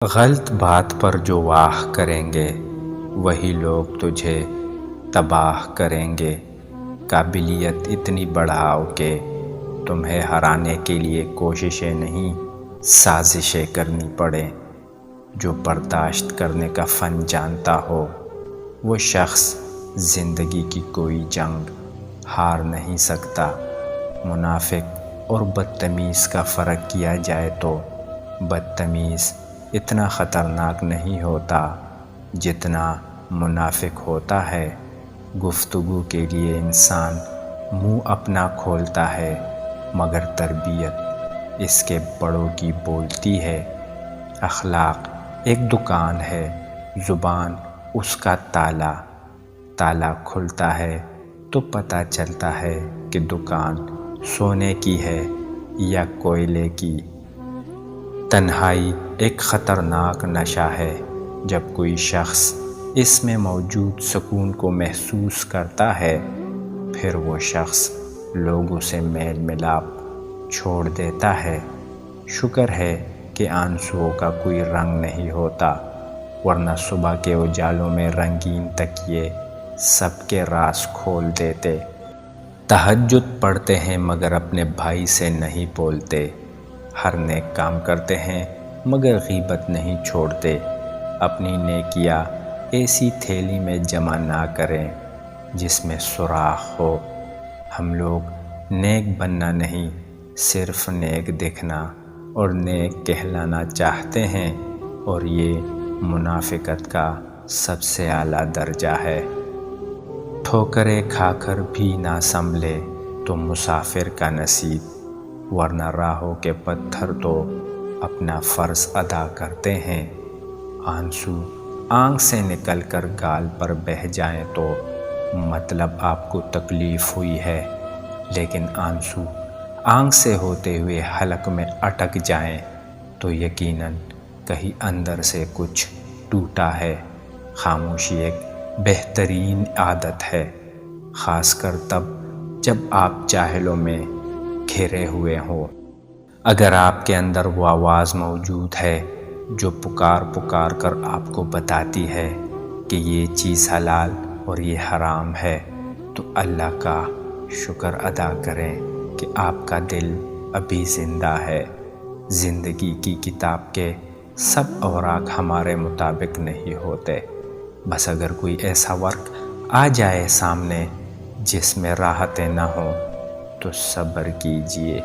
غلط بات پر جو واہ کریں گے وہی لوگ تجھے تباہ کریں گے۔ قابلیت اتنی بڑھاؤ کہ تمہیں ہرانے کے لیے کوششیں نہیں سازشیں کرنی پڑیں۔ جو برداشت کرنے کا فن جانتا ہو وہ شخص زندگی کی کوئی جنگ ہار نہیں سکتا۔ منافق اور بدتمیز کا فرق کیا جائے تو بدتمیز اتنا خطرناک نہیں ہوتا جتنا منافق ہوتا ہے۔ گفتگو کے لیے انسان منہ اپنا کھولتا ہے مگر تربیت اس کے بڑوں کی بولتی ہے۔ اخلاق ایک دکان ہے، زبان اس کا تالا۔ تالا کھلتا ہے تو پتہ چلتا ہے کہ دکان سونے کی ہے یا کوئلے کی۔ تنہائی ایک خطرناک نشہ ہے۔ جب کوئی شخص اس میں موجود سکون کو محسوس کرتا ہے پھر وہ شخص لوگوں سے میل ملاپ چھوڑ دیتا ہے۔ شکر ہے کہ آنسوؤں کا کوئی رنگ نہیں ہوتا، ورنہ صبح کے اجالوں میں رنگین تکیے سب کے راز کھول دیتے۔ تہجد پڑھتے ہیں مگر اپنے بھائی سے نہیں بولتے۔ ہر نیک کام کرتے ہیں مگر غیبت نہیں چھوڑتے۔ اپنی نیکیاں ایسی تھیلی میں جمع نہ کریں جس میں سوراخ ہو۔ ہم لوگ نیک بننا نہیں، صرف نیک دکھنا اور نیک کہلانا چاہتے ہیں، اور یہ منافقت کا سب سے اعلیٰ درجہ ہے۔ ٹھوکریں کھا کر بھی نہ سنبھلے تو مسافر کا نصیب، ورنہ راہوں کے پتھر تو اپنا فرض ادا کرتے ہیں۔ آنسو آنکھ سے نکل کر گال پر بہہ جائیں تو مطلب آپ کو تکلیف ہوئی ہے، لیکن آنسو آنکھ سے ہوتے ہوئے حلق میں اٹک جائیں تو یقیناً کہیں اندر سے کچھ ٹوٹا ہے۔ خاموشی ایک بہترین عادت ہے، خاص کر تب جب آپ جاہلوں میں گھرے ہوئے ہوں۔ اگر آپ کے اندر وہ آواز موجود ہے جو پکار پکار کر آپ کو بتاتی ہے کہ یہ چیز حلال اور یہ حرام ہے، تو اللہ کا شکر ادا کریں کہ آپ کا دل ابھی زندہ ہے۔ زندگی کی کتاب کے سب اوراق ہمارے مطابق نہیں ہوتے، بس اگر کوئی ایسا ورق آ جائے سامنے جس میں راحتیں نہ ہوں تو صبر کیجیے۔